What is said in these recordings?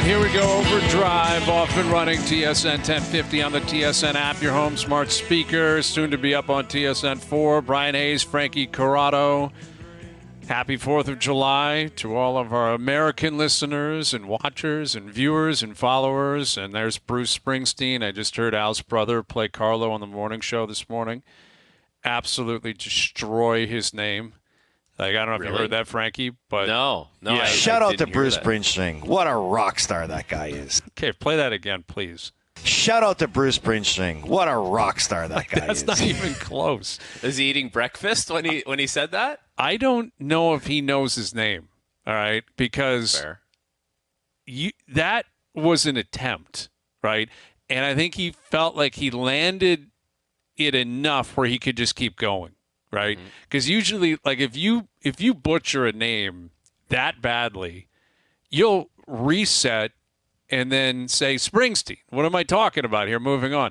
right, here we go. Overdrive, off and running. TSN 1050 on the TSN app, your home smart speaker. Soon to be up on TSN 4. Brian Hayes, Frankie Corrado. Happy 4th of July to all of our American listeners and watchers and viewers and followers. And there's Bruce Springsteen. I just heard Al's brother play Carlo on the morning show this morning. Absolutely destroy his name. Like, I don't know if you heard that, Frankie, but no. Yeah. Shout out to Bruce Springsteen. What a rock star that guy is. Okay, play that again, please. Shout out to Bruce Springsteen. What a rock star that guy That's is. not even close. Is he eating breakfast when he said that? I don't know if he knows his name. All right, because Fair. That was an attempt, right? And I think he felt like he landed it enough where he could just keep going. Right? Because usually, like, if you butcher a name that badly, you'll reset and then say Springsteen. What am I talking about here? Moving on.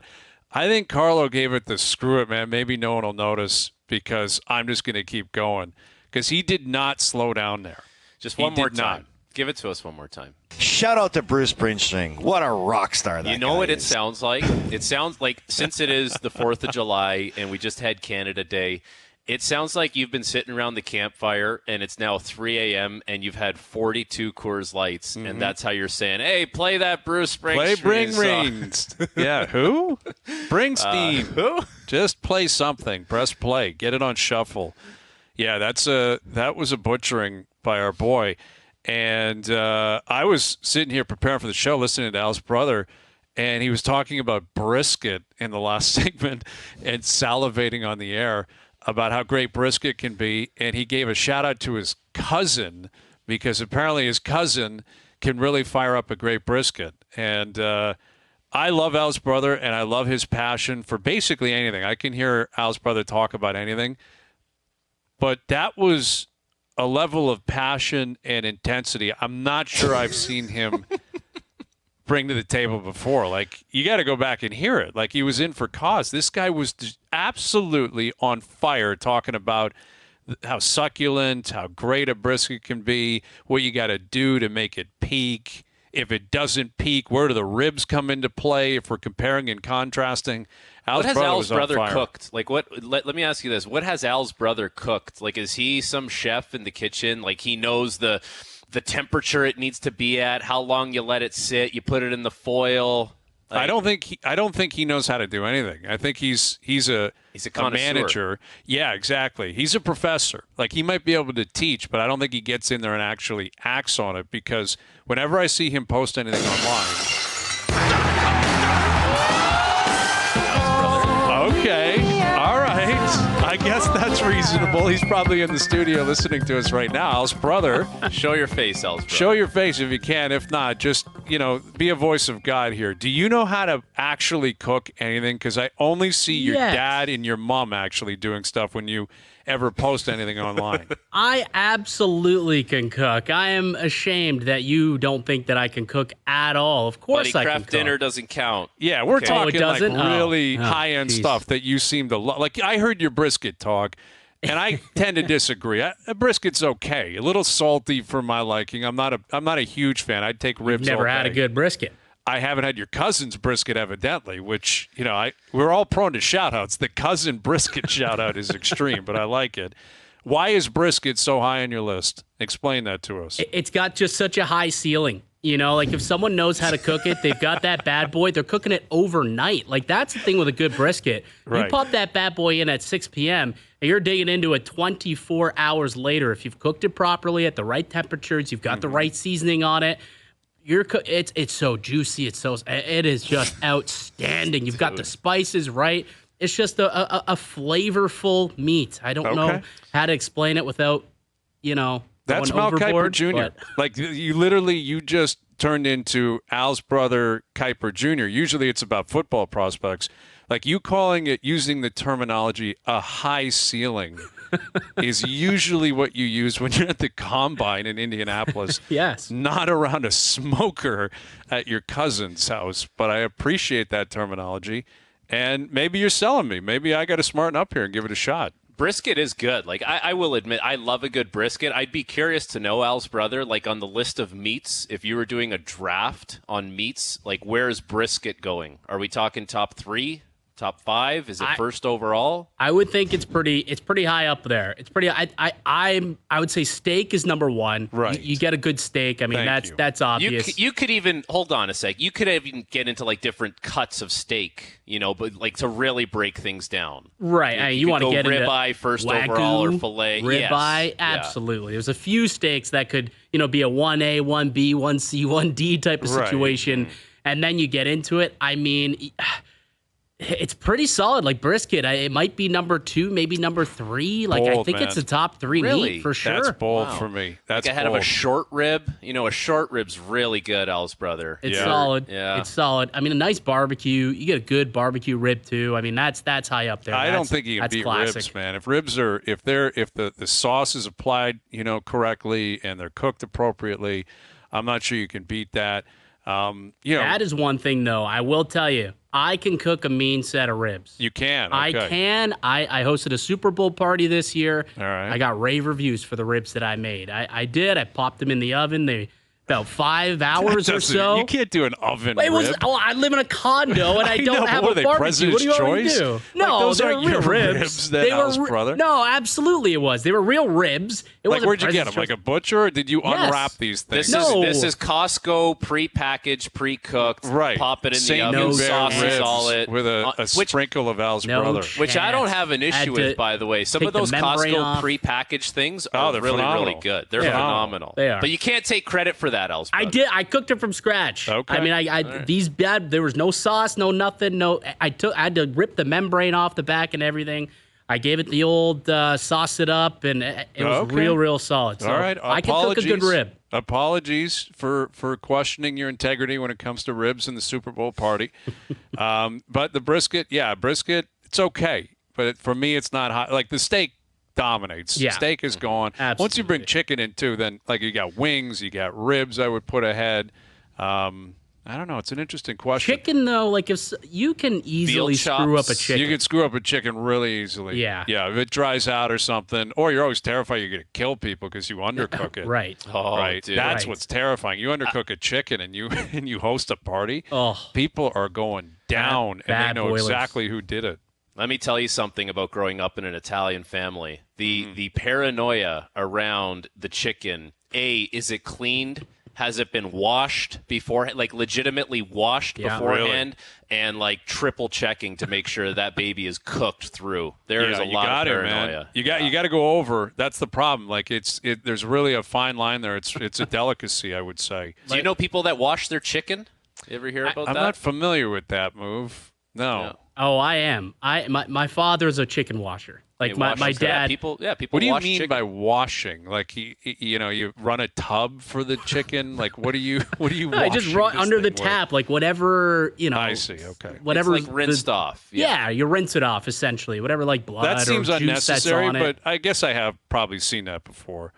I think Carlo gave it the screw it, man. Maybe no one will notice because I'm just going to keep going. Because he did not slow down there. Just one more time. Not. Give it to us one more time. Shout out to Bruce Springsteen. What a rock star that guy is. You know what it sounds like? It sounds like, since it is the 4th of July and we just had Canada Day, it sounds like you've been sitting around the campfire and it's now 3 a.m. and you've had 42 Coors Lights, and that's how you're saying, hey, play that Bruce Springsteen Play Bring song. Rings. Yeah, who? Springsteen. Who? Just play something. Press play. Get it on shuffle. Yeah, that was a butchering by our boy. And I was sitting here preparing for the show, listening to Al's brother, and he was talking about brisket in the last segment and salivating on the air about how great brisket can be. And he gave a shout out to his cousin because apparently his cousin can really fire up a great brisket. And I love Al's brother, and I love his passion for basically anything. I can hear Al's brother talk about anything. But that was a level of passion and intensity I'm not sure I've seen him bring to the table before. Like, you got to go back and hear it. Like, he was in for cause. This guy was absolutely on fire talking about how succulent, how great a brisket can be, what you got to do to make it peak. If it doesn't peak, where do the ribs come into play if we're comparing and contrasting? What has Al's brother cooked? Like, what? Let me ask you this. What has Al's brother cooked? Like, is he some chef in the kitchen? Like, he knows the temperature it needs to be at, how long you let it sit, you put it in the foil. Like, I don't think he knows how to do anything. I think he's a manager. Yeah, exactly. He's a professor. Like, he might be able to teach, but I don't think he gets in there and actually acts on it, because whenever I see him post anything online. Okay. All right. I guess that's reasonable. He's probably in the studio listening to us right now. Al's brother. Show your face, Al's brother. Show your face if you can. If not, just, be a voice of God here. Do you know how to actually cook anything? Because I only see your dad and your mom actually doing stuff when you ever post anything online. I absolutely can cook. I am ashamed that you don't think that I can cook at all. Of course I can craft cook. dinner doesn't count. Yeah, we're talking like really Oh, high-end geez. stuff that you seem to love. Like, I heard your brisket talk, and I tend to disagree. A brisket's okay. A little salty for my liking. I'm not a huge fan. I'd take ribs Never all had a day. good brisket. I haven't had your cousin's brisket, evidently, which, we're all prone to shout-outs. The cousin brisket shout-out is extreme, but I like it. Why is brisket so high on your list? Explain that to us. It's got just such a high ceiling. Like, if someone knows how to cook it, they've got that bad boy, they're cooking it overnight. Like, that's the thing with a good brisket. Right. You pop that bad boy in at 6 p.m., and you're digging into it 24 hours later. If you've cooked it properly at the right temperatures, you've got the right seasoning on it, it's so juicy. It is just outstanding. You've got the spices right. It's just a flavorful meat. I don't know how to explain it without, That's Mel Kiper Jr. Like, you just turned into Al's brother Kiper Jr. Usually it's about football prospects. Like, you calling it, using the terminology, a high ceiling is usually what you use when you're at the combine in Indianapolis. Yes. Not around a smoker at your cousin's house. But I appreciate that terminology. And maybe you're selling me. Maybe I got to smarten up here and give it a shot. brisket is good. Like, I will admit, I love a good brisket. I'd be curious to know, Al's brother, like on the list of meats, if you were doing a draft on meats, like where is brisket going? Are we talking top 3? Top 5? Is it first overall? I would think it's pretty high up there. It's pretty. I would say steak is number 1. Right. You get a good steak. I mean, that's obvious. You could even hold on a sec. You could even get into like different cuts of steak, but like to really break things down. Right. You want to get into ribeye first Wagyu, overall or fillet. Ribeye, yes. absolutely. There's a few steaks that could be a 1A, 1B, 1C, 1D type of situation, and then you get into it. I mean. It's pretty solid, like brisket. It might be number 2, maybe number 3. Like bold, I think man. it's the top 3 Really? meat for sure. That's bold for me. That's like ahead bold. of a short rib. A short rib's really good, Al's brother. It's solid. Yeah. It's solid. I mean, a nice barbecue. You get a good barbecue rib too. I mean, that's high up there. I don't think you can beat classic. ribs, man. If ribs are if the sauce is applied, correctly and they're cooked appropriately, I'm not sure you can beat that. That is one thing, though. I will tell you, I can cook a mean set of ribs. You can. Okay. I can. I hosted a Super Bowl party this year. All right. I got rave reviews for the ribs that I made. I did. I popped them in the oven. They about 5 hours or so. You can't do an oven It was. rib. Oh, I live in a condo and I don't know, have but a were they barbecue. What do you want me to President's do? Choice? No, Like, those they were aren't real your ribs. ribs then, They Al's were brother? No, absolutely it was. They were real ribs. It Like, wasn't where'd you get them? President's Like Choice. a butcher, or did you Yes. unwrap these things? This is Costco pre-packaged, pre-cooked. Right. Pop it in the Saint oven. Hubert Sauce ribs is all it. with a which sprinkle of Al's No brother. ch- Which I don't have an Had issue to with, by the way. Some take of those the membrane Costco off. pre-packaged things Oh, are they're really, phenomenal. really good. They're Yeah. phenomenal. They are. But you can't take credit for that, Al's I brother. did. I cooked it from scratch. Okay. I mean, these bad. There was no sauce, no nothing. No. I had to rip the membrane off the back and everything. I gave it the old sauce it up, and it was Okay. real solid. So All right. I can cook a good rib. Apologies for questioning your integrity when it comes to ribs in the Super Bowl party. But the brisket, it's okay. But for me, it's not hot. Like the steak dominates. Yeah. Steak is gone. Absolutely. Once you bring chicken in too, then like you got wings, you got ribs. I would put ahead. I don't know. It's an interesting question. Chicken though, like if you can easily screw up a chops. chicken. You can screw up a chicken really easily. Yeah. Yeah. If it dries out or something, or you're always terrified you're going to kill people because you undercook it. Right. Oh, Right. dude. That's Right. what's terrifying. You undercook a chicken and you and you host a party. Oh. People are going down and they bad know boilers. exactly who did it. Let me tell you something about growing up in an Italian family. The paranoia around the chicken. Is it cleaned? Has it been washed before, like legitimately washed Yeah. beforehand, and like triple checking to make sure that baby is cooked through? There is a you lot got of it, paranoia. man. You got to go over. That's the problem. Like there's really a fine line there. It's a delicacy, I would say. Do you know people that wash their chicken? You ever hear about I'm that? not familiar with that move. No. Oh, I am. My father's a chicken washer. Like They my wash them. dad. People What do you wash mean chicken. by washing? Like you run a tub for the chicken? Like what do you I just run under the tap, like whatever I see. Okay. whatever. It's like rinsed off. Yeah, you rinse it off essentially. Whatever, like blood That seems or juice that's unnecessary, on it. but I guess I have probably seen that before.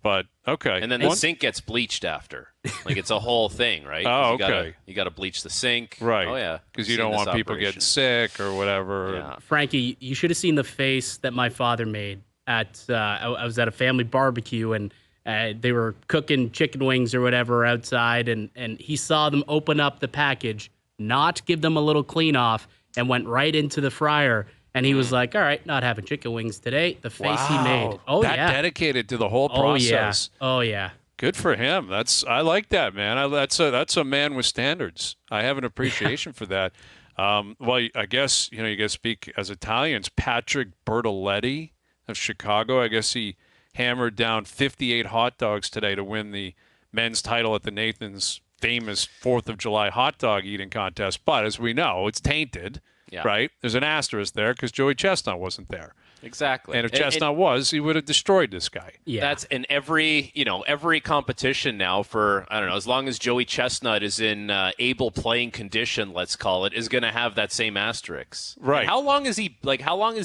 But okay. And then the sink gets bleached after. Like it's a whole thing, right? 'Cause Oh, okay. You got to bleach the sink. Right. Oh yeah. Because you Seen don't this want people operation. getting sick or whatever. Yeah. Frankie, you should have seen the face that my father made at. I was at a family barbecue and they were cooking chicken wings or whatever outside, and he saw them open up the package, not give them a little clean off, and went right into the fryer. And he was like, "All right, not having chicken wings today." The face he made. Oh that yeah. dedicated to the whole Oh yeah. process. Oh yeah. Good for him. I like that, man. That's a man with standards. I have an appreciation for that. Well, I guess you guys speak as Italians. Patrick Bertoletti of Chicago. I guess he hammered down 58 hot dogs today to win the men's title at the Nathan's famous 4th of July hot dog eating contest. But as we know, it's tainted. Yeah. Right? There's an asterisk there because Joey Chestnut wasn't there. Exactly. And if Chestnut was, he would have destroyed this guy. Yeah. That's in every competition now for, I don't know, as long as Joey Chestnut is in able playing condition, let's call it, is going to have that same asterisk. Right. And how long is he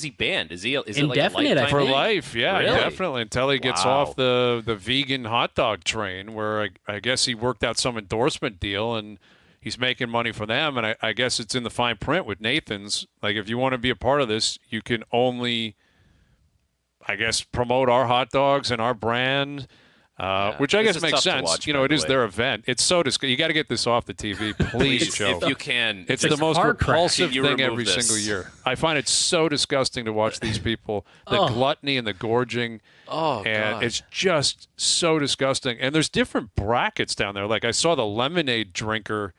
banned? Is it like a Indefinite, I lifetime For think. thing? life, yeah, Really? definitely. Until he gets Wow. off the vegan hot dog train, where I guess he worked out some endorsement deal and he's making money for them. And I guess it's in the fine print with Nathan's. Like, if you want to be a part of this, you can only I guess, promote our hot dogs and our brand. Which I This guess is makes tough to sense. watch, You by know, it the is way. their event. It's so disgusting. You got to get this off the TV, please, Joe. If you can. It's just the most car crash. repulsive Can you thing remove every this? single year. I find it so disgusting to watch these people, the gluttony and the gorging. And God. it's just so disgusting. And there's different brackets down there. Like I saw the lemonade drinker.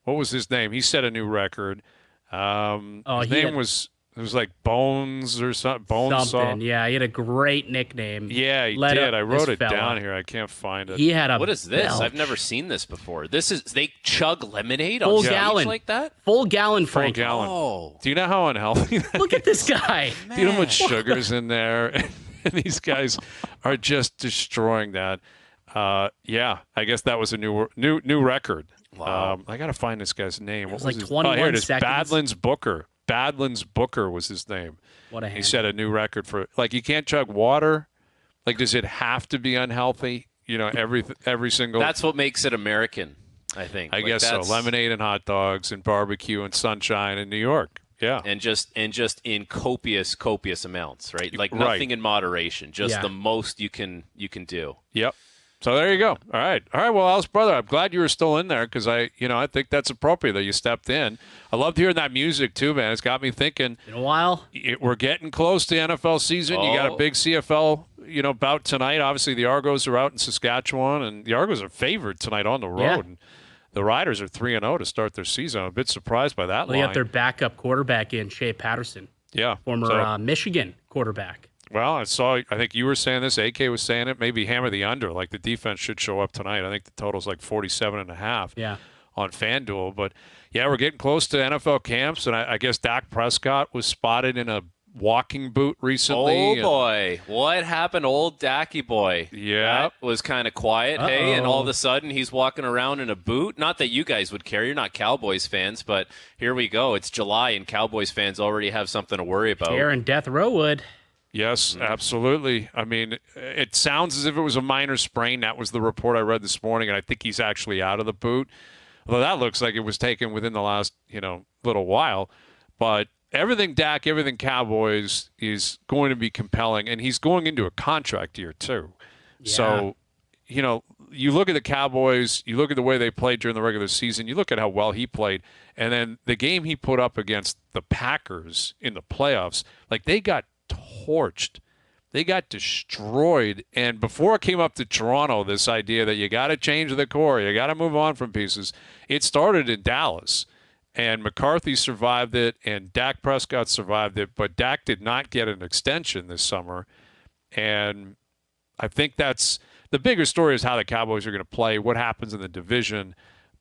What was his name? He set a new record. His name was like Bones or something. Something. Yeah, he had a great nickname. Yeah, he Led did. up I wrote this it fella. down here. I can't find it. He had a What is this? belch. I've never seen this before. They chug lemonade Full on stage gallon. like that? Full gallon, Full Frank. gallon. Oh. Do you know how unhealthy that Look at this guy. Do you know how much sugar's in there? And these guys are just destroying that. Yeah, I guess that was a new record. Wow. I got to find this guy's name. What was was like his? 21 here it is. seconds. Badlands Booker. Badlands Booker was his name. What a He hand. set a new record for like you can't chug water. Like does it have to be unhealthy? You know, every single. That's what makes it American, I think. I Like, guess so. that's- Lemonade and hot dogs and barbecue and sunshine in New York. Yeah. And just in copious amounts, right? Like Right. nothing in moderation, just Yeah. the most you can do. Yep. So there you go. All right. Well, Al's brother, I'm glad you were still in there because I think that's appropriate that you stepped in. I loved hearing that music too, man. It's got me thinking. In a while. We're getting close to NFL season. You got a Oh. big CFL, bout tonight. Obviously, the Argos are out in Saskatchewan, and the Argos are favored tonight on the road. Yeah. And the Riders are 3-0 to start their season. I'm a bit surprised by that They line. got their backup quarterback in, Shea Patterson, yeah. former So- Michigan quarterback. Well, I think you were saying this. AK was saying it. Maybe hammer the under. Like the defense should show up tonight. I think the total's like 47.5 Yeah. on FanDuel. But yeah, we're getting close to NFL camps, and I guess Dak Prescott was spotted in a walking boot recently. Oh and- boy, what happened, old Dacky boy? Yeah. That was kind of quiet. Hey, and Uh-oh. all of a sudden he's walking around in a boot. Not that you guys would care. You're not Cowboys fans, but here we go. It's July, and Cowboys fans already have something to worry about. Aaron Death Row would. Yes, absolutely. I mean, it sounds as if it was a minor sprain. That was the report I read this morning, and I think he's actually out of the boot. Although that looks like it was taken within the last, little while. But everything Dak, everything Cowboys is going to be compelling, and he's going into a contract year too. Yeah. So, you look at the Cowboys, you look at the way they played during the regular season, you look at how well he played, and then the game he put up against the Packers in the playoffs, like they got torched. They got destroyed. And before it came up to Toronto, this idea that you got to change the core, you got to move on from pieces, it started in Dallas. And McCarthy survived it, and Dak Prescott survived it, but Dak did not get an extension this summer. And I think that's the bigger story is how the Cowboys are going to play, what happens in the division.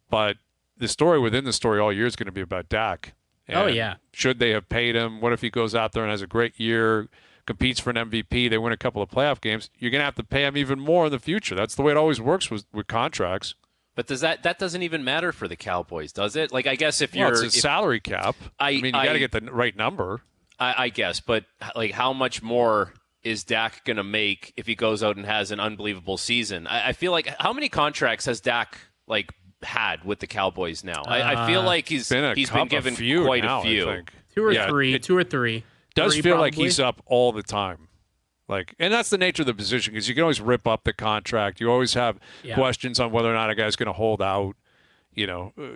But the story within the story all year is going to be about Dak. Oh, And yeah. should they have paid him? What if he goes out there and has a great year, competes for an MVP, they win a couple of playoff games? You're going to have to pay him even more in the future. That's the way it always works with contracts. But does that doesn't even matter for the Cowboys, does it? Like, I guess if Well, you're it's a salary cap. I mean, you got to get the right number. I guess, but like, how much more is Dak going to make if he goes out and has an unbelievable season? I feel like how many contracts has Dak had with the Cowboys now? I feel like he's been given quite now, a few. I think. Two or Yeah, three. it Two or three. does Three, feel like probably. he's up all the time. And that's the nature of the position because you can always rip up the contract. You always have questions on whether or not a guy's going to hold out.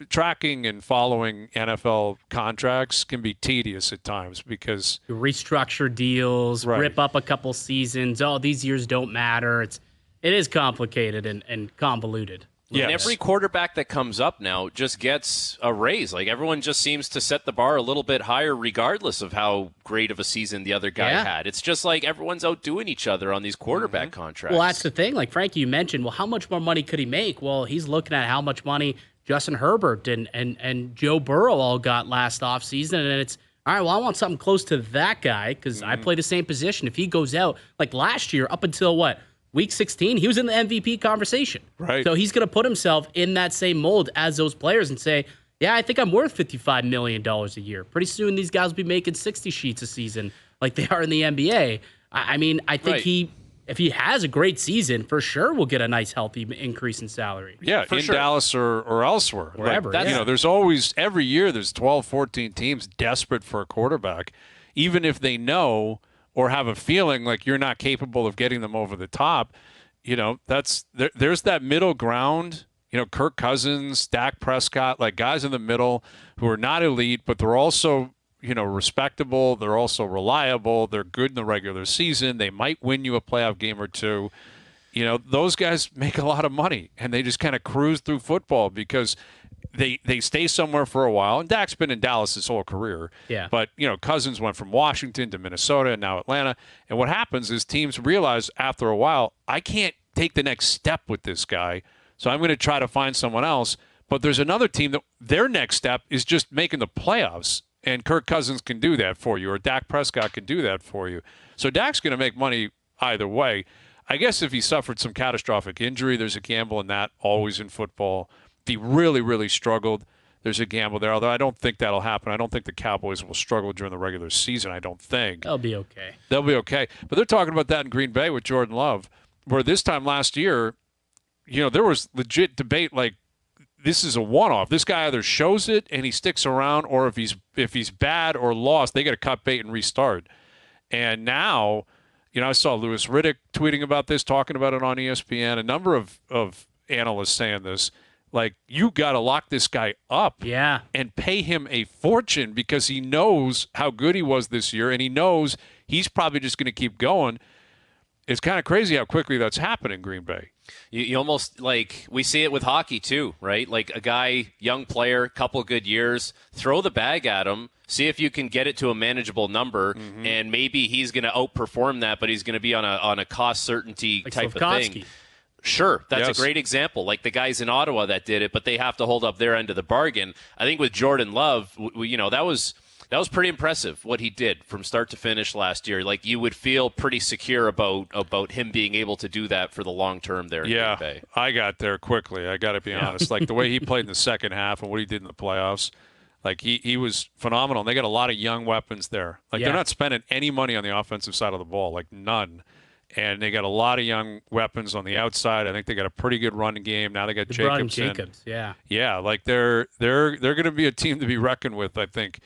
Tracking and following NFL contracts can be tedious at times because You restructure deals, Right. rip up a couple seasons. Oh, these years don't matter. It is complicated and convoluted. yes. And every quarterback that comes up now just gets a raise. Like, everyone just seems to set the bar a little bit higher regardless of how great of a season the other guy Yeah. had. It's just like everyone's outdoing each other on these quarterback contracts. Well, that's the thing. Like Frankie, you mentioned, well, how much more money could he make? Well, he's looking at how much money Justin Herbert and Joe Burrow all got last offseason, and it's all right. Well, I want something close to that guy because I play the same position. If he goes out like last year, up until week 16, he was in the MVP conversation. Right. So he's going to put himself in that same mold as those players and say, yeah, I think I'm worth $55 million a year. Pretty soon, these guys will be making 60 sheets a season like they are in the NBA. I mean, I think Right. if he has a great season, for sure we'll get a nice, healthy increase in salary. Yeah, For in sure. Dallas or elsewhere. Wherever, Like, yeah. there's always, every year, there's 12, 14 teams desperate for a quarterback, even if they know or have a feeling like you're not capable of getting them over the top, there's that middle ground. Kirk Cousins, Dak Prescott, like guys in the middle who are not elite, but they're also, respectable. They're also reliable. They're good in the regular season. They might win you a playoff game or two. Those guys make a lot of money, and they just kind of cruise through football because they stay somewhere for a while. And Dak's been in Dallas his whole career. Yeah. But, Cousins went from Washington to Minnesota and now Atlanta. And what happens is teams realize after a while, I can't take the next step with this guy, so I'm going to try to find someone else. But there's another team that their next step is just making the playoffs, and Kirk Cousins can do that for you, or Dak Prescott can do that for you. So Dak's going to make money either way. I guess if he suffered some catastrophic injury, there's a gamble in that, always in football. If he really, really struggled, there's a gamble there, although I don't think that'll happen. I don't think the Cowboys will struggle during the regular season, I don't think. They'll be okay. They'll be okay. But they're talking about that in Green Bay with Jordan Love, where this time last year, there was legit debate like, this is a one-off. This guy either shows it and he sticks around, or if he's bad or lost, they got to cut bait and restart. And now, I saw Louis Riddick tweeting about this, talking about it on ESPN. A number of analysts saying this, like, you got to lock this guy up, and pay him a fortune because he knows how good he was this year, and he knows he's probably just going to keep going. It's kind of crazy how quickly that's happened in Green Bay. You almost, like, we see it with hockey too, right? Like a guy, young player, couple good years, throw the bag at him, see if you can get it to a manageable number, and maybe he's going to outperform that, but he's going to be on a cost certainty like type of thing. Sure, that's a great example. Like the guys in Ottawa that did it, but they have to hold up their end of the bargain. I think with Jordan Love, that was pretty impressive what he did from start to finish last year. Like you would feel pretty secure about him being able to do that for the long term there in Green Bay. I got there quickly. I got to be honest. Like the way he played in the second half and what he did in the playoffs, like he was phenomenal. And they got a lot of young weapons there. Like they're not spending any money on the offensive side of the ball, like none. And they got a lot of young weapons on the outside. I think they got a pretty good run game. Now they got Jacobs. Yeah, like they're going to be a team to be reckoned with, I think.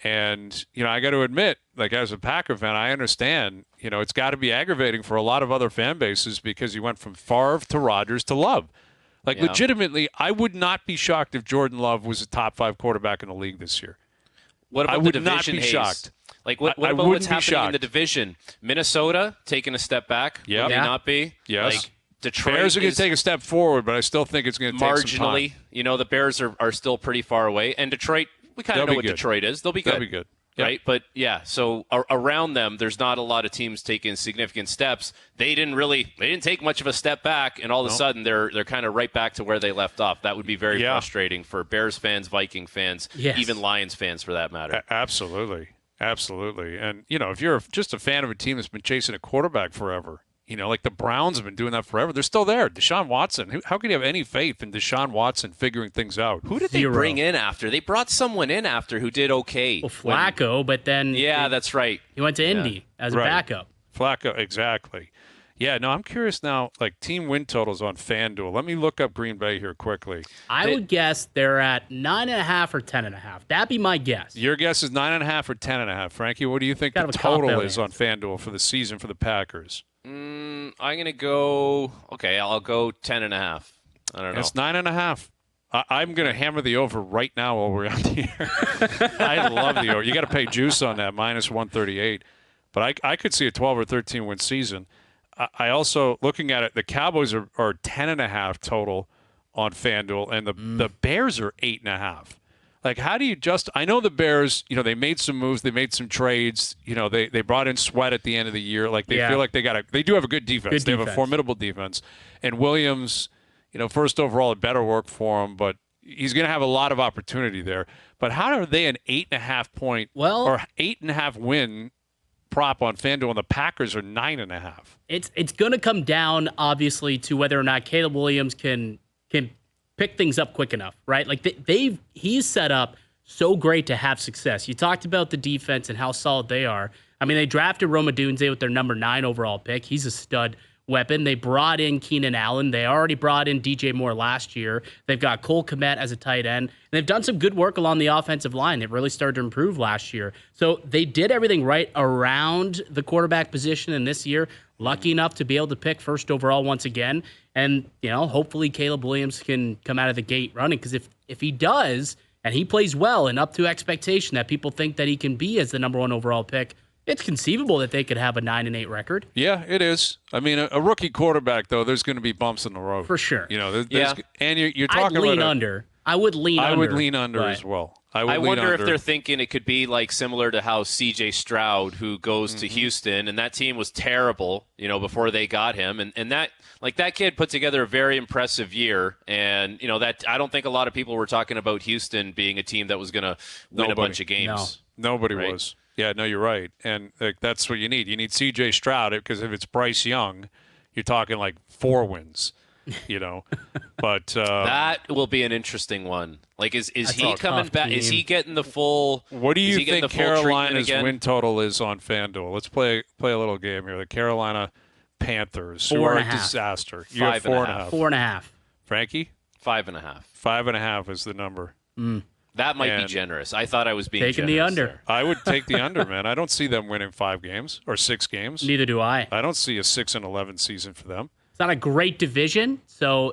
And, I got to admit, like as a Packer fan, I understand, it's got to be aggravating for a lot of other fan bases because you went from Favre to Rodgers to Love. Like legitimately, I would not be shocked if Jordan Love was a top 5 quarterback in the league this year. What about the division, Hayes? Shocked. Like what about what's happening in the division? Minnesota taking a step back. Would they not be? Yes. Like Detroit Bears are going to take a step forward, but I still think it's going to take some time. Marginally. The Bears are still pretty far away. And Detroit, we kind of know what Detroit is. They'll be good. They'll be good. Yep. Right? But, so around them, there's not a lot of teams taking significant steps. They didn't take much of a step back, and all of a sudden they're kind of right back to where they left off. That would be very frustrating for Bears fans, Viking fans, even Lions fans for that matter. Absolutely. And, if you're just a fan of a team that's been chasing a quarterback forever, like the Browns have been doing that forever. They're still there. Deshaun Watson. How can you have any faith in Deshaun Watson figuring things out? Who did they bring in after? They brought someone in after who did okay. Well, Flacco, but then... Yeah, that's right. He went to Indy as a backup. Flacco, exactly. Yeah, no, I'm curious now, like team win totals on FanDuel. Let me look up Green Bay here quickly. I would guess they're at 9.5 or 10.5. That'd be my guess. Your guess is 9.5 or 10.5. Frankie, what do you think the total is on FanDuel for the season for the Packers? I'm going to go, I'll go 10.5. I don't know. It's 9.5. I'm going to hammer the over right now while we're on the air. I love the over. You got to pay juice on that, minus 138. But I could see a 12 or 13 win season. I also, looking at it, the Cowboys are 10.5 total on FanDuel, and the Bears are 8.5. Like, how do you just – I know the Bears, they made some moves. They made some trades. They brought in Sweat at the end of the year. Like, they feel like they do have a good defense. They have a formidable defense. And Williams, first overall, it better work for him, but he's going to have a lot of opportunity there. But how are they an 8.5 point or 8.5 win prop on FanDuel, and the Packers are 9.5? It's going to come down, obviously, to whether or not Caleb Williams can pick things up quick enough, right? Like he's set up so great to have success. You talked about the defense and how solid they are. I mean, they drafted Roma Dunze with their number 9 overall pick. He's a stud weapon. They brought in Keenan Allen. They already brought in DJ Moore last year. They've got Cole Kmet as a tight end. And they've done some good work along the offensive line. They've really started to improve last year. So they did everything right around the quarterback position. And this year, lucky enough to be able to pick first overall once again. And, hopefully Caleb Williams can come out of the gate running. Because if he does, and he plays well and up to expectation that people think that he can be as the number 1 overall pick, it's conceivable that they could have a 9-8 record. Yeah, it is. I mean, a rookie quarterback, though, there's going to be bumps in the road. For sure. And you're I'd talking lean about under. I would lean under. I would lean under as well. I wonder if they're thinking it could be like similar to how C.J. Stroud, who goes to Houston, and that team was terrible, before they got him, and that kid put together a very impressive year, and that I don't think a lot of people were talking about Houston being a team that was going to win a bunch of games. Nobody right? was. Yeah, no, you're right, and that's what you need. You need C.J. Stroud because if it's Bryce Young, you're talking like 4 wins. But that will be an interesting one. Like, is he coming back? Team. Is he getting the full? What do you think Carolina's win win total is on FanDuel? Let's play a little game here. The Carolina Panthers, 4.5. who are a disaster. You have 4.5. 4.5. Frankie? 5.5. 5.5 is the number. That might be generous. I thought I was being taking the generous under. there. I would take the under, man. I don't see them winning 5 games or 6 games. Neither do I. I don't see a 6-11 season for them. It's not a great division, so,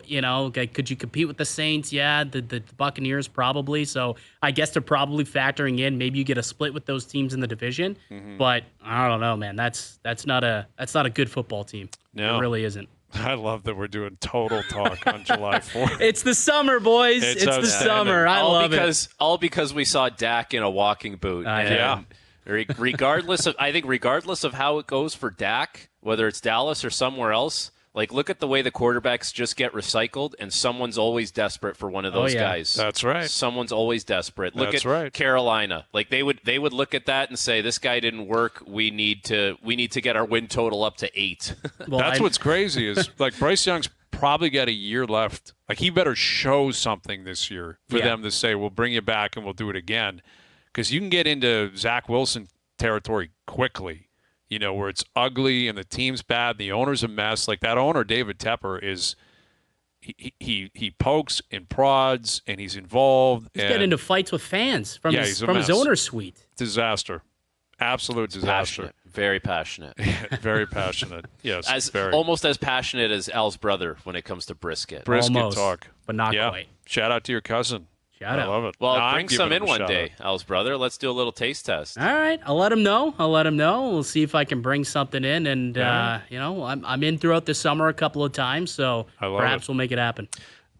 could you compete with the Saints? Yeah, the Buccaneers probably. So I guess they're probably factoring in maybe you get a split with those teams in the division. But I don't know, man. That's not a good football team. No. It really isn't. I love that we're doing total talk on July 4th. It's the summer, boys. It's the outstanding. summer. I love it. All because we saw Dak in a walking boot. Yeah. Regardless of how it goes for Dak, whether it's Dallas or somewhere else, like, look at the way the quarterbacks just get recycled, and someone's always desperate for one of those guys. That's right. Someone's always desperate. Look at Carolina. Like, they would look at that and say, "This guy didn't work. We need to get our win total up to 8." Well, That's what's crazy is like Bryce Young's probably got a year left. Like, he better show something this year for them to say, "We'll bring you back and we'll do it again," because you can get into Zach Wilson territory quickly. Where it's ugly and the team's bad, the owner's a mess. Like, that owner, David Tepper, is he pokes and prods and he's involved. He's getting into fights with fans from his owner's suite. Disaster. Absolute disaster. Passionate. Very passionate. Very passionate. Yes. Almost as passionate as Al's brother when it comes to brisket. Brisket Almost, talk. but not quite. Shout out to your cousin. I love it. Well, No, bring some in one day, Al's brother. Let's do a little taste test. All right, I'll let him know. We'll see if I can bring something in, and I'm in throughout the summer a couple of times, so perhaps we'll make it happen.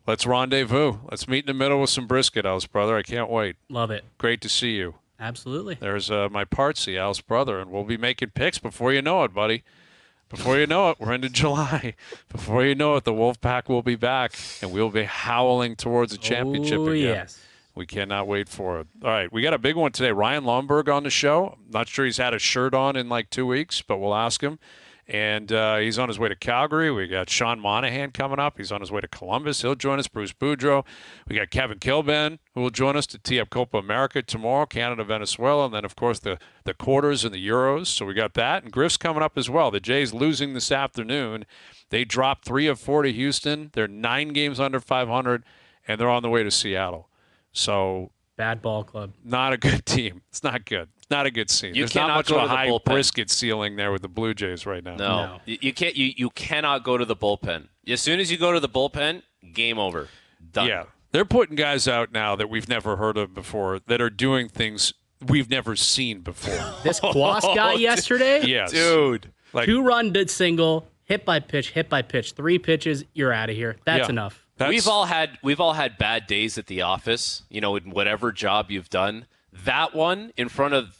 Let's rendezvous. Let's meet in the middle with some brisket, Al's brother. I can't wait. Love it. Great to see you. Absolutely. There's my partsy, Al's brother, and we'll be making picks before you know it, buddy. Before you know it, we're into July. Before you know it, the Wolfpack will be back, and we'll be howling towards the championship again. Yes. We cannot wait for it. All right, we got a big one today. Ryan Lomberg on the show. I'm not sure he's had a shirt on in like 2 weeks, but we'll ask him. And he's on his way to Calgary. We got Sean Monahan coming up. He's on his way to Columbus. He'll join us. Bruce Boudreau. We got Kevin Kilben, who will join us to tee up Copa America tomorrow, Canada, Venezuela, and then, of course, the quarters and the Euros. So we got that. And Griff's coming up as well. The Jays losing this afternoon. They dropped 3 of 4 to Houston. They're 9 games under 500, and they're on the way to Seattle. So bad ball club. Not a good team. It's not good. Not a good scene. You There's not much go of a to the high bullpen. brisket ceiling there with the Blue Jays right now. No. You can't. You cannot go to the bullpen. As soon as you go to the bullpen, game over. Done. Yeah. They're putting guys out now that we've never heard of before that are doing things we've never seen before. This Quas guy yesterday? Yes. Dude. Like, 2-run did single, hit by pitch, 3 pitches, you're out of here. That's enough. We've all had bad days at the office, in whatever job you've done. That one in front of,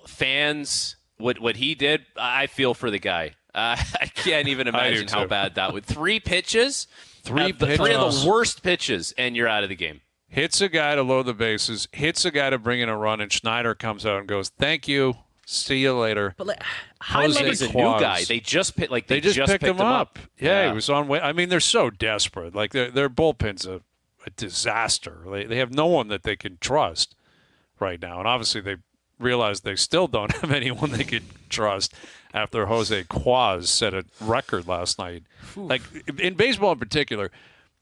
fans, what he did, I feel for the guy. I can't even imagine how bad that would. 3 pitches, 3 pitches. 3 of the worst pitches, and you're out of the game. Hits a guy to load the bases, hits a guy to bring in a run, and Schneider comes out and goes, "Thank you. See you later." But He's a new guy. They just picked him up. Yeah, he was on way. I mean, they're so desperate. Like their bullpen's a disaster. They have no one that they can trust right now, and obviously they realize they still don't have anyone they could trust after Jose Quaz set a record last night. Like, in baseball in particular,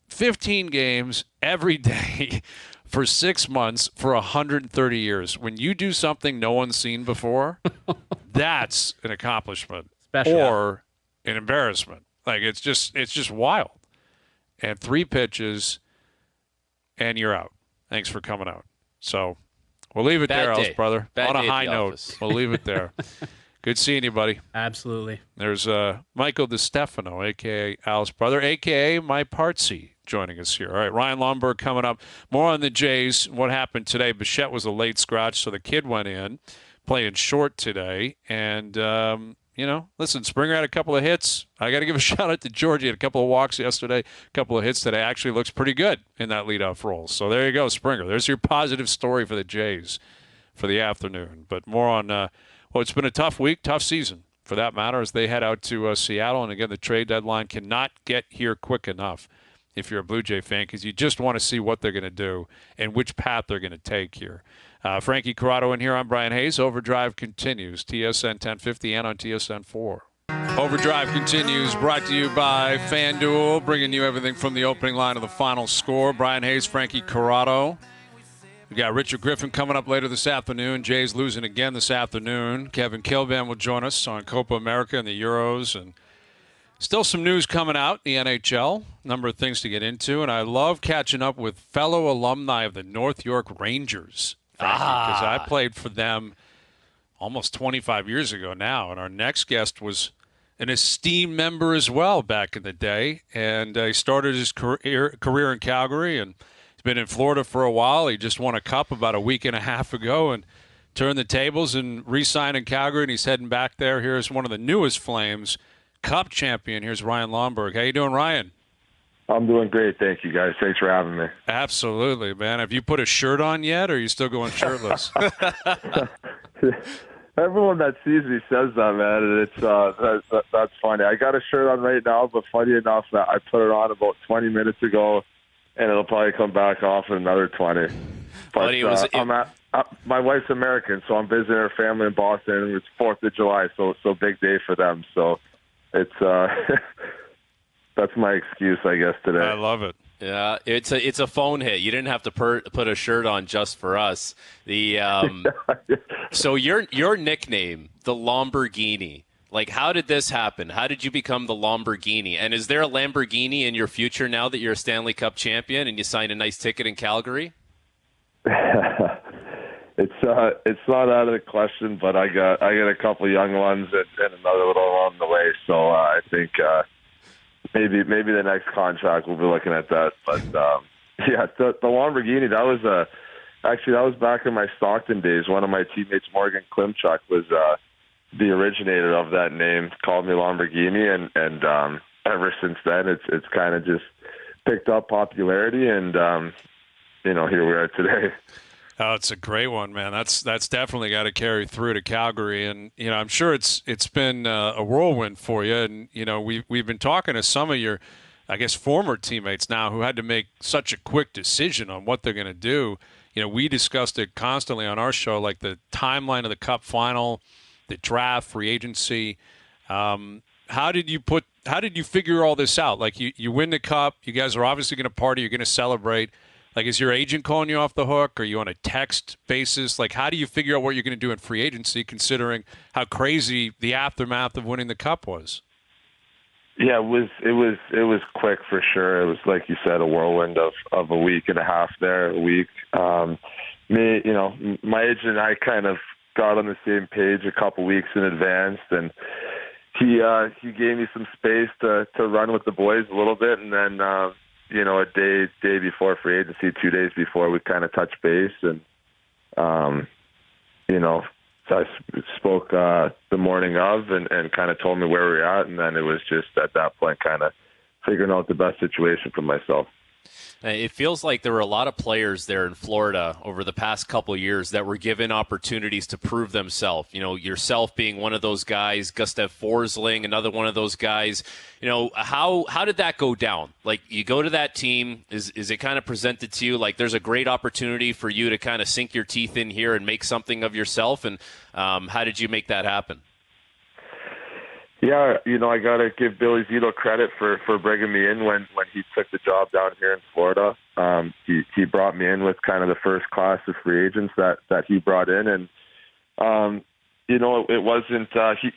15 games every day for 6 months for 130 years. When you do something no one's seen before, that's an accomplishment or an embarrassment. Like, it's just wild. And 3 pitches, and you're out. Thanks for coming out. So we'll leave it there, Alice, brother. On a high note, we'll leave it there. Good seeing you, buddy. Absolutely. There's Michael DiStefano, a.k.a. Alice Brother, a.k.a. my Partsy, joining us here. All right, Ryan Lomberg coming up. More on the Jays, what happened today. Bichette was a late scratch, so the kid went in, playing short today. And, listen, Springer had a couple of hits. I got to give a shout-out to George. He had a couple of walks yesterday, a couple of hits today. Actually looks pretty good in that leadoff role. So there you go, Springer. There's your positive story for the Jays for the afternoon. But more on well, it's been a tough week, tough season, for that matter, as they head out to Seattle. And, again, the trade deadline cannot get here quick enough if you're a Blue Jay fan, because you just want to see what they're going to do and which path they're going to take here. Frankie Corrado in here. I'm Brian Hayes. Overdrive continues. TSN 1050 and on TSN 4. Overdrive continues, brought to you by FanDuel, bringing you everything from the opening line to the final score. Brian Hayes, Frankie Corrado. We got Richard Griffin coming up later this afternoon. Jay's losing again this afternoon. Kevin Kilbane will join us on Copa America and the Euros. And still some news coming out in the NHL. Number of things to get into. And I love catching up with fellow alumni of the North York Rangers, because I played for them almost 25 years ago now. And our next guest was an esteemed member as well back in the day. And he started his career in Calgary, and he's been in Florida for a while. He just won a cup about a week and a half ago and turned the tables and re-signed in Calgary, and he's heading back there. Here's one of the newest Flames, Cup champion. Here's Ryan Lomberg. How you doing, Ryan? I'm doing great. Thank you, guys. Thanks for having me. Absolutely, man. Have you put a shirt on yet, or are you still going shirtless? Everyone that sees me says that, man, and that's funny. I got a shirt on right now, but funny enough, I put it on about 20 minutes ago, and it'll probably come back off in another 20. But my wife's American, so I'm visiting her family in Boston. It's 4th of July, so big day for them. So it's that's my excuse, I guess, today. I love it. Yeah, it's a phone hit. You didn't have to put a shirt on just for us. So your nickname, the Lomborghini. Like, how did this happen? How did you become the Lomborghini? And is there a Lamborghini in your future now that you're a Stanley Cup champion and you signed a nice ticket in Calgary? It's not out of the question, but I got a couple of young ones and another little along the way. So I think maybe the next contract we'll be looking at that. But yeah, the Lamborghini, that was back in my Stockton days. One of my teammates, Morgan Klimchuk, was the originator of that name, called me Lomborghini, and ever since then it's kind of just picked up popularity, and here we are today. Oh, it's a great one, man. That's definitely got to carry through to Calgary, and I'm sure it's been a whirlwind for you. And we've been talking to some of your, I guess, former teammates now who had to make such a quick decision on what they're going to do. We discussed it constantly on our show, like the timeline of the Cup final, the draft, free agency. How did you figure all this out? Like, you win the Cup, you guys are obviously going to party, you're going to celebrate. Like, is your agent calling you off the hook? Are you on a text basis? Like, how do you figure out what you're going to do in free agency, considering how crazy the aftermath of winning the Cup was? Yeah, it was quick for sure. It was, like you said, a whirlwind of a week and a half there, a week. My agent and I kind of got on the same page a couple weeks in advance, and he gave me some space to run with the boys a little bit, and then a day before free agency, 2 days before, we kind of touched base, and so I spoke the morning of and kind of told me where we were at, and then it was just at that point kind of figuring out the best situation for myself. It feels like there were a lot of players there in Florida over the past couple of years that were given opportunities to prove themselves. You know, yourself being one of those guys, Gustav Forsling, another one of those guys. You know, how did that go down? Like, you go to that team, is it kind of presented to you like there's a great opportunity for you to kind of sink your teeth in here and make something of yourself? And how did you make that happen? Yeah, you know, I got to give Billy Zito credit for bringing me in when he took the job down here in Florida. He brought me in with kind of the first class of free agents that he brought in. And, you know, it wasn't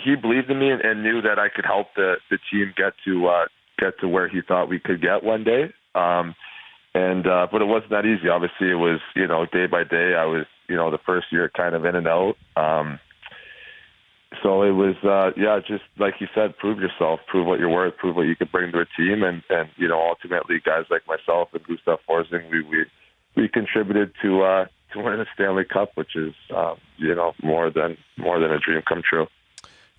he believed in me and knew that I could help the team get to where he thought we could get one day. But it wasn't that easy. Obviously, it was, you know, day by day. I was, you know, the first year kind of in and out. So it was, just like you said, prove yourself, prove what you're worth, prove what you can bring to a team. And you know, ultimately, guys like myself and Gustav Forsling, we contributed to winning the Stanley Cup, which is, you know, more than a dream come true.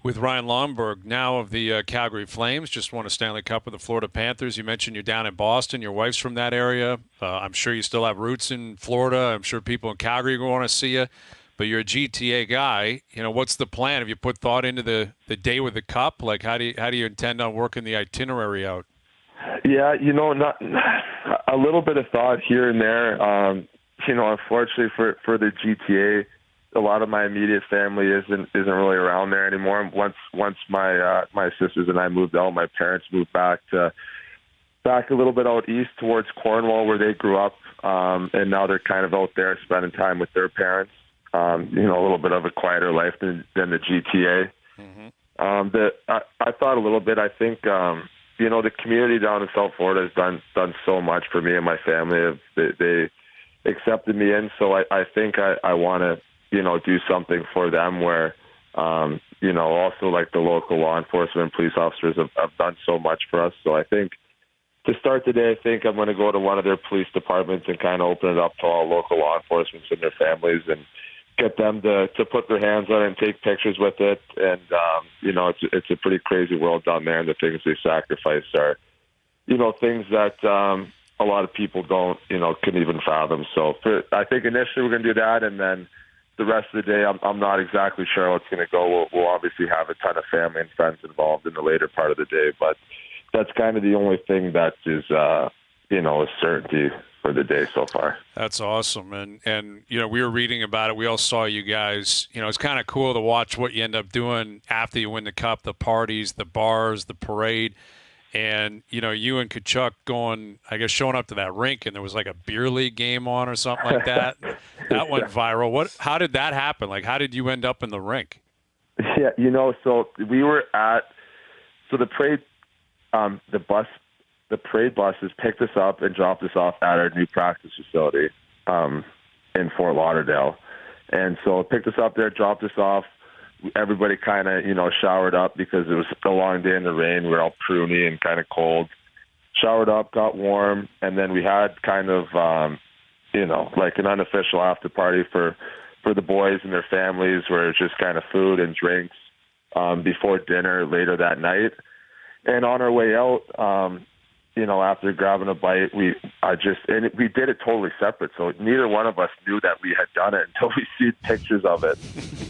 With Ryan Lomberg, now of the Calgary Flames, just won a Stanley Cup with the Florida Panthers. You mentioned you're down in Boston. Your wife's from that area. I'm sure you still have roots in Florida. I'm sure people in Calgary want to see you. But you're a GTA guy. You know, what's the plan? Have you put thought into the day with the Cup? Like, how do you intend on working the itinerary out? Yeah, you know, not a little bit of thought here and there. You know, unfortunately for the GTA, a lot of my immediate family isn't really around there anymore. Once my sisters and I moved out, my parents moved back a little bit out east towards Cornwall, where they grew up, and now they're kind of out there spending time with their parents. You know, a little bit of a quieter life than the GTA. Mm-hmm. I thought a little bit. I think you know, the community down in South Florida has done so much for me and my family. They accepted me in, so I think I want to, you know, do something for them where, you know, also like the local law enforcement and police officers have done so much for us. So I think to start the day, I think I'm going to go to one of their police departments and kind of open it up to all local law enforcement and their families and get them to put their hands on it and take pictures with it. And, you know, it's a pretty crazy world down there, and the things they sacrifice are, you know, things that a lot of people don't, you know, can even fathom. So I think initially we're going to do that, and then the rest of the day, I'm not exactly sure how it's going to go. We'll obviously have a ton of family and friends involved in the later part of the day, but that's kind of the only thing that is, you know, a certainty for the day so far. That's awesome. And you know, we were reading about it. We all saw you guys. You know, it's kind of cool to watch what you end up doing after you win the Cup, the parties, the bars, the parade. And, you know, you and Tkachuk going, I guess, showing up to that rink, and there was like a beer league game on or something like that. That went viral. How did that happen? Like, how did you end up in the rink? Yeah, you know, so we were the parade, the parade buses picked us up and dropped us off at our new practice facility in Fort Lauderdale. And so it picked us up there, dropped us off. Everybody kind of, you know, showered up because it was a long day in the rain. We were all pruny and kind of cold. Showered up, got warm, and then we had kind of, you know, like an unofficial after party for the boys and their families, where it was just kind of food and drinks before dinner later that night. And on our way out, you know, after grabbing a bite, we did it totally separate. So neither one of us knew that we had done it until we see pictures of it.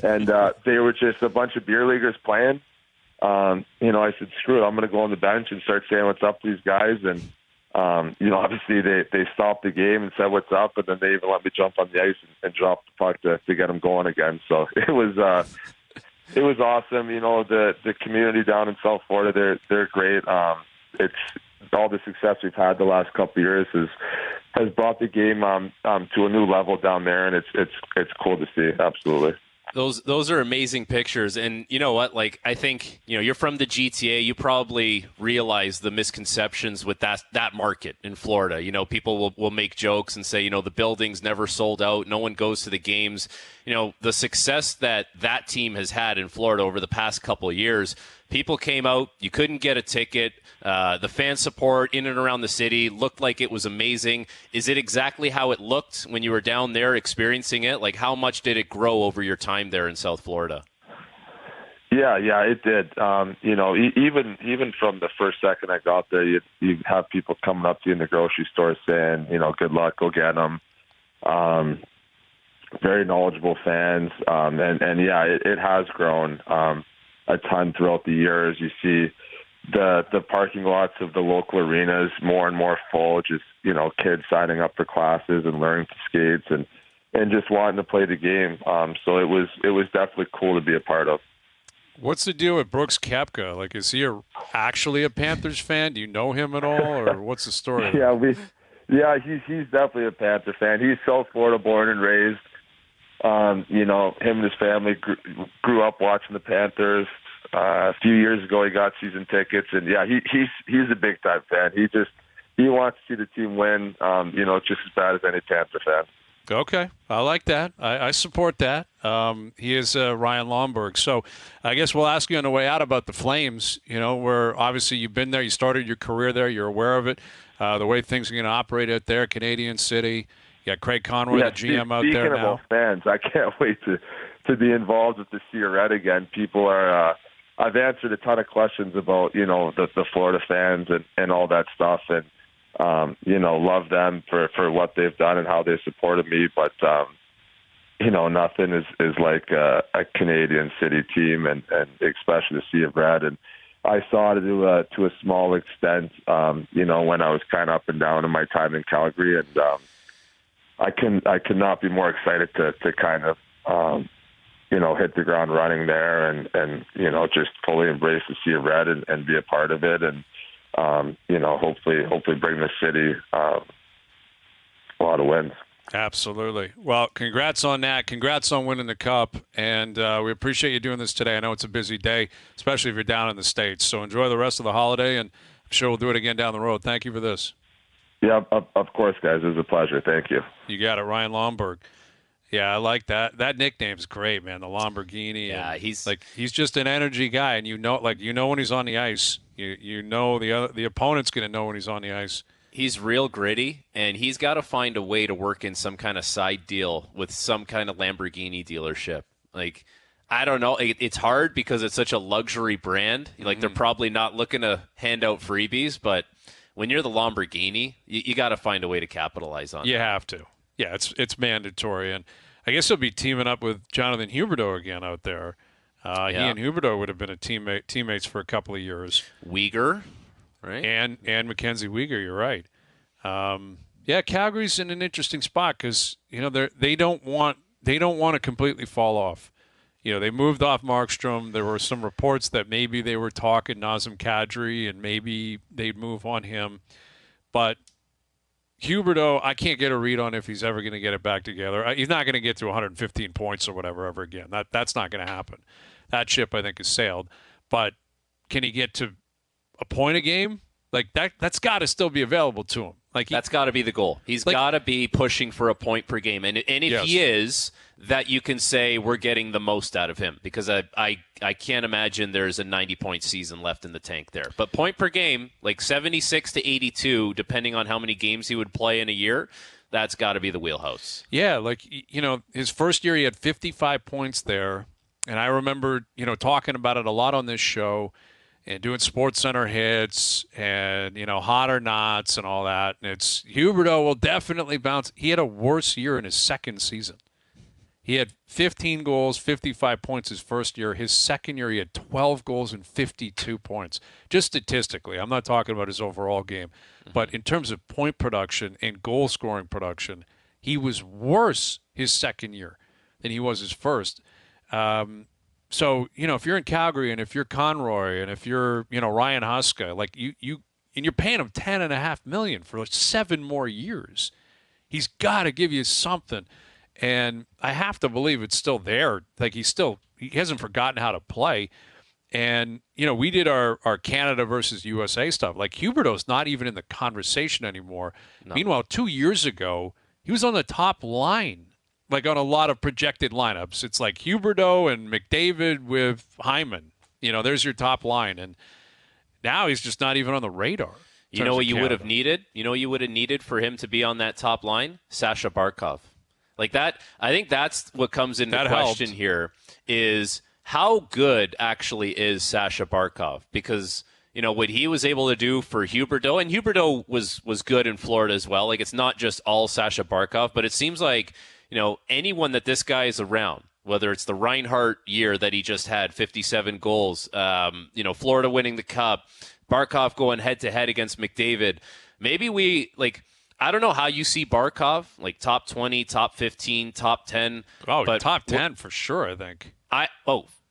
And they were just a bunch of beer leaguers playing. You know, I said, screw it, I'm going to go on the bench and start saying what's up to these guys. And, you know, obviously they stopped the game and said what's up, and then they even let me jump on the ice and drop the puck to get them going again. So it was awesome. You know, the community down in South Florida, they're great. It's all the success we've had the last couple of years has brought the game to a new level down there, and it's cool to see. Absolutely. Those are amazing pictures. And you know what? Like, I think, you know, you're from the GTA. You probably realize the misconceptions with that market in Florida. You know, people will make jokes and say, you know, the building's never sold out. No one goes to the games. You know, the success that team has had in Florida over the past couple of years, people came out. You couldn't get a ticket. The fan support in and around the city looked like it was amazing. Is it exactly how it looked when you were down there experiencing it? Like, how much did it grow over your time there in South Florida? Yeah, it did. Even from the first second I got there, you have people coming up to you in the grocery store saying, good luck, go get them. Very knowledgeable fans, it has grown a ton throughout the years. You see the parking lots of the local arenas more and more full, just kids signing up for classes and learning to skate and just wanting to play the game. So it was definitely cool to be a part of. What's the deal with Brooks Koepka? Like, is he actually a Panthers fan? Do you know him at all, or what's the story? He's definitely a Panther fan. He's South Florida born and raised. Him and his family grew up watching the Panthers. A few years ago, he got season tickets, and he's a big time fan. He wants to see the team win. Just as bad as any Panther fan. Okay, I like that. I support that. He is Ryan Lomberg. So I guess we'll ask you on the way out about the Flames, where obviously you've been there. You started your career there. You're aware of it, the way things are going to operate out there, Canadian City. You got Craig Conroy, the GM out there now. Speaking of fans, I can't wait to be involved with the Sea of Red again. People are I've answered a ton of questions about, the Florida fans and all that stuff. And, love them for what they've done and how they supported me. But, nothing is like a Canadian City team and especially the Sea of Red. And I saw it to a small extent, when I was kind of up and down in my time in Calgary. And I could not be more excited to kind of, hit the ground running there and just fully embrace the Sea of Red and be a part of it. And, hopefully bring the city a lot of wins. Absolutely. Well, congrats on that. Congrats on winning the Cup. And we appreciate you doing this today. I know it's a busy day, especially if you're down in the States. So enjoy the rest of the holiday, and I'm sure we'll do it again down the road. Thank you for this. Yeah, of course, guys. It was a pleasure. Thank you. You got it, Ryan Lomberg. Yeah, I like that. That nickname's great, man. The Lomborghini. Yeah, he's just an energy guy, and when he's on the ice. The opponent's going to know when he's on the ice. He's real gritty, and he's got to find a way to work in some kind of side deal with some kind of Lamborghini dealership. Like, I don't know. It's hard because it's such a luxury brand. Like, they're probably not looking to hand out freebies, but when you're the Lamborghini, you got to find a way to capitalize on it. You have to. Yeah, it's mandatory. And I guess he'll be teaming up with Jonathan Huberdeau again out there. He and Huberdeau would have been teammates for a couple of years. Weegar, right? And Mackenzie Weegar, you're right. Calgary's in an interesting spot because they don't want to completely fall off. They moved off Markstrom. There were some reports that maybe they were talking Nazem Kadri and maybe they'd move on him, but Huberdeau, I can't get a read on if he's ever going to get it back together. He's not going to get to 115 points or whatever ever again. That's not going to happen. That ship, I think, is sailed. But can he get to a point a game? Like that's got to still be available to him. That's got to be the goal. He's got to be pushing for a point per game, and if he is, that you can say we're getting the most out of him because I can't imagine there's a 90-point season left in the tank there. But point per game, like 76 to 82, depending on how many games he would play in a year, that's got to be the wheelhouse. Yeah, his first year he had 55 points there, and I remember talking about it a lot on this show. And doing SportsCenter hits and, hot or nots and all that. And Huberdeau will definitely bounce. He had a worse year in his second season. He had 15 goals, 55 points his first year. His second year, he had 12 goals and 52 points. Just statistically. I'm not talking about his overall game. But in terms of point production and goal scoring production, he was worse his second year than he was his first. So, if you're in Calgary and if you're Conroy and if you're, Ryan Huska, you're paying him $10.5 million for 7 more years. He's got to give you something. And I have to believe it's still there. He hasn't forgotten how to play. And, we did our Canada versus USA stuff. Huberdeau's not even in the conversation anymore. No. Meanwhile, 2 years ago, he was on the top line. On a lot of projected lineups. It's like Huberdeau and McDavid with Hyman. There's your top line. And now he's just not even on the radar. You know what you would have needed? You know what you would have needed for him to be on that top line? Sasha Barkov. That, I think that's what comes into question here is how good actually is Sasha Barkov? Because, what he was able to do for Huberdeau, and Huberdeau was good in Florida as well. Like, it's not just all Sasha Barkov, but it seems like, anyone that this guy is around, whether it's the Reinhart year that he just had 57 goals, Florida winning the Cup, Barkov going head-to-head against McDavid, maybe I don't know how you see Barkov, like top 20, top 15, top 10. Oh, but top 10 for sure, I think.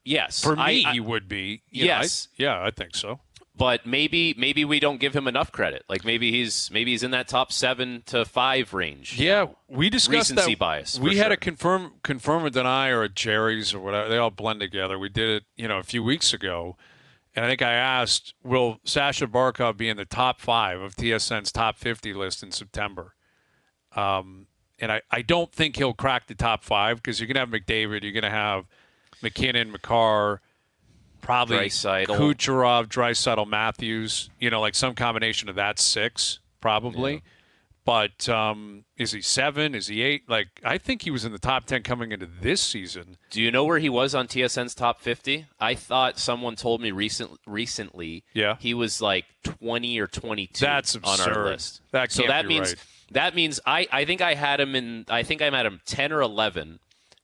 Yes. For me, he would be. Yes. I think so. But maybe we don't give him enough credit. Like maybe he's in that top 7 to 5 range. Yeah, we discussed recency that. Bias. We had sure. a confirm or deny or a Jerry's or whatever. They all blend together. We did it, a few weeks ago, and I think I asked, will Sasha Barkov be in the top 5 of TSN's top 50 list in September? And I don't think he'll crack the top 5 because you're going to have McDavid, you're going to have McKinnon, Makar, probably Draisaitl. Kucherov, Draisaitl, Matthews, like some combination of that 6, probably. Yeah. But is he 7? Is he 8? Like, I think he was in the top 10 coming into this season. Do you know where he was on TSN's top 50? I thought someone told me recently he was like 20 or 22 That's absurd. On our list. That can't that be means right. That means I think I had him I think I'm at him 10 or 11.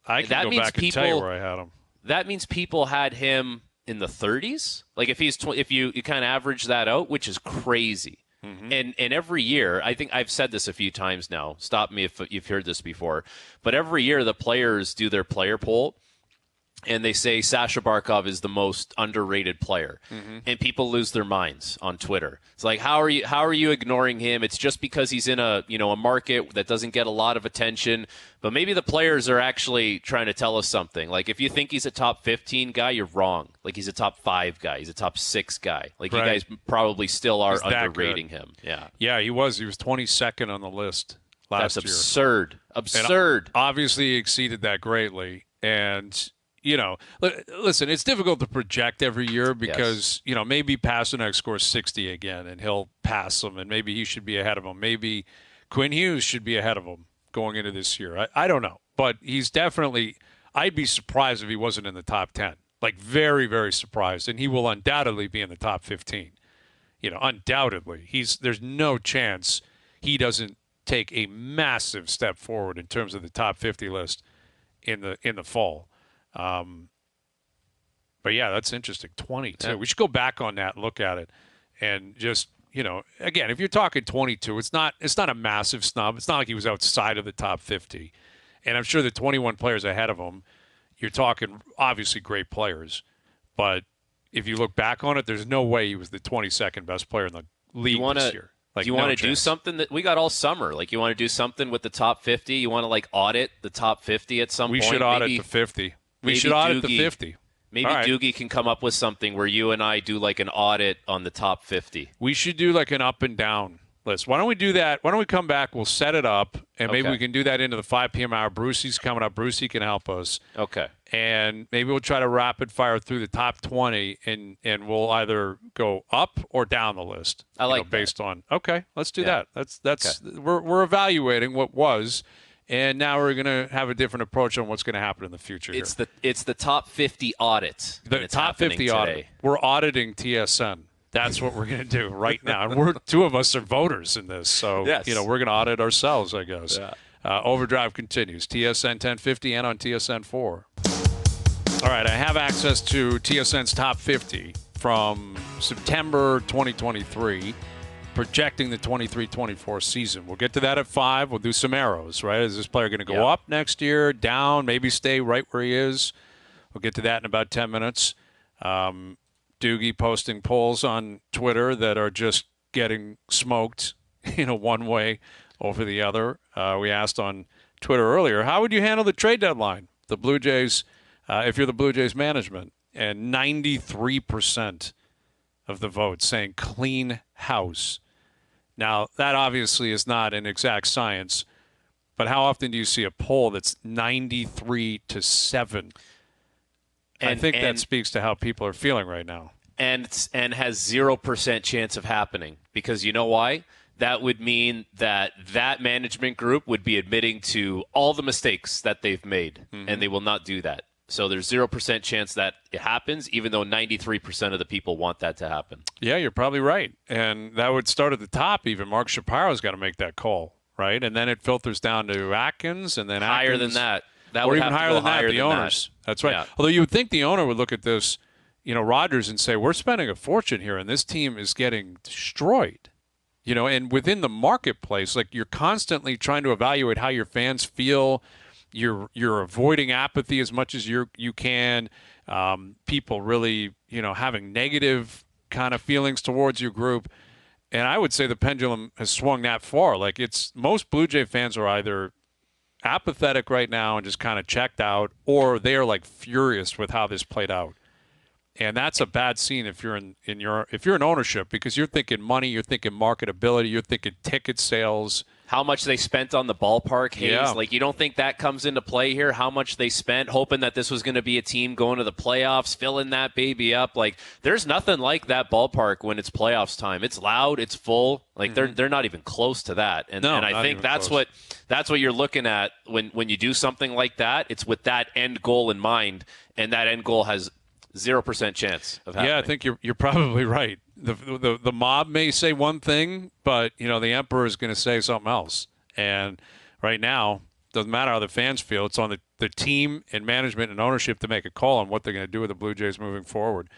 I can go back and tell you where I had him. That means people had him in the 30s. Like if if you kind of average that out, which is crazy. Mm-hmm. And every year, I think I've said this a few times now. Stop me if you've heard this before. But every year the players do their player poll, and they say Sasha Barkov is the most underrated player, and people lose their minds on Twitter. It's like, how are you ignoring him? It's just because he's in a market that doesn't get a lot of attention. But maybe the players are actually trying to tell us something. Like, if you think he's a top 15 guy, you're wrong. Like, he's a top 5 guy. He's a top 6 guy. Like, right. You guys probably still are underrating him. Yeah, he was. He was 22nd on the list last year. That's absurd. Absurd. And obviously, he exceeded that greatly. And listen, it's difficult to project every year because, maybe Pasternak scores 60 again and he'll pass him, and maybe he should be ahead of him. Maybe Quinn Hughes should be ahead of him going into this year. I don't know. But he's definitely – I'd be surprised if he wasn't in the top 10. Like, very, very surprised. And he will undoubtedly be in the top 15. Undoubtedly. There's no chance he doesn't take a massive step forward in terms of the top 50 list in the fall. But yeah, that's interesting. 22. Yeah. We should go back on that and look at it, and just again, if you're talking 22, it's not a massive snub. It's not like he was outside of the top 50, and I'm sure the 21 players ahead of him, you're talking obviously great players, but if you look back on it, there's no way he was the 22nd best player in the league this year. Like, do you want to do something that we got all summer? Like, you want to do something with the top 50? You want to audit the top 50 at some point? We should audit the 50. We should audit the 50. Maybe Doogie can come up with something where you and I do like an audit on the top 50. We should do like an up and down list. Why don't we do that? Why don't we come back? We'll set it up, and maybe we can do that into the 5 p.m. hour. Brucey's coming up. Brucey can help us. Okay. And maybe we'll try to rapid fire through the top 20, and we'll either go up or down the list. I like that. Based on let's do that. That's okay. We're evaluating what was. And now we're going to have a different approach on what's going to happen in the future. It's the top 50 audit. The top 50 audit. We're auditing TSN. That's what we're going to do right now. And two of us are voters in this, so yes. We're going to audit ourselves, I guess. Yeah. Overdrive continues. TSN 1050 and on TSN 4. All right, I have access to TSN's top 50 from September 2023. Projecting the 23-24 season. We'll get to that at 5. We'll do some arrows, right? Is this player going to go up next year, down, maybe stay right where he is? We'll get to that in about 10 minutes. Doogie posting polls on Twitter that are just getting smoked, one way over the other. We asked on Twitter earlier, how would you handle the trade deadline? The Blue Jays, if you're the Blue Jays management, and 93% of the votes saying clean house. Now, that obviously is not an exact science, but how often do you see a poll that's 93-7? I think that speaks to how people are feeling right now. And has 0% chance of happening. Because you know why? That would mean that management group would be admitting to all the mistakes that they've made, and they will not do that. So there's 0% chance that it happens, even though 93% of the people want that to happen. Yeah, you're probably right. And that would start at the top even. Mark Shapiro's got to make that call, right? And then it filters down to Atkins, and then Higher Atkins, than that. That or would even have to higher go than that, higher the than owners. that. That's right. Yeah. Although you would think the owner would look at this, Rodgers, and say, we're spending a fortune here, and this team is getting destroyed. And within the marketplace, like, you're constantly trying to evaluate how your fans feel. You're avoiding apathy as much as you can. People really, having negative kind of feelings towards your group. And I would say the pendulum has swung that far. Like, most Blue Jay fans are either apathetic right now and just kind of checked out, or they are like furious with how this played out. And that's a bad scene if you're if you're in ownership, because you're thinking money, you're thinking marketability, you're thinking ticket sales. How much they spent on the ballpark, Hayes. Yeah. Like, you don't think that comes into play here? How much they spent, hoping that this was going to be a team going to the playoffs, filling that baby up. Like, there's nothing like that ballpark when it's playoffs time. It's loud, it's full. Like, they're not even close to that. And I think that's what you're looking at when you do something like that. It's with that end goal in mind, and that end goal has 0% chance of happening. Yeah, I think you're probably right. The mob may say one thing, but the emperor is going to say something else. And right now, doesn't matter how the fans feel. It's on the team and management and ownership to make a call on what they're going to do with the Blue Jays moving forward.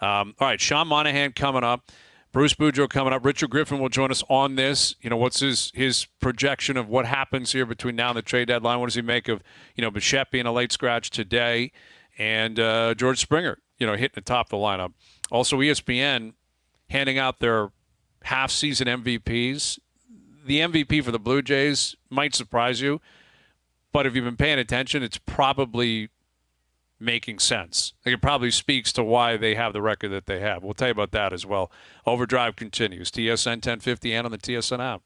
All right, Sean Monahan coming up, Bruce Boudreau coming up. Richard Griffin will join us on this. What's his projection of what happens here between now and the trade deadline? What does he make of Bichette being a late scratch today, and George Springer hitting the top of the lineup? Also, ESPN handing out their half-season MVPs. The MVP for the Blue Jays might surprise you, but if you've been paying attention, it's probably making sense. Like, it probably speaks to why they have the record that they have. We'll tell you about that as well. Overdrive continues. TSN 1050 and on the TSN app.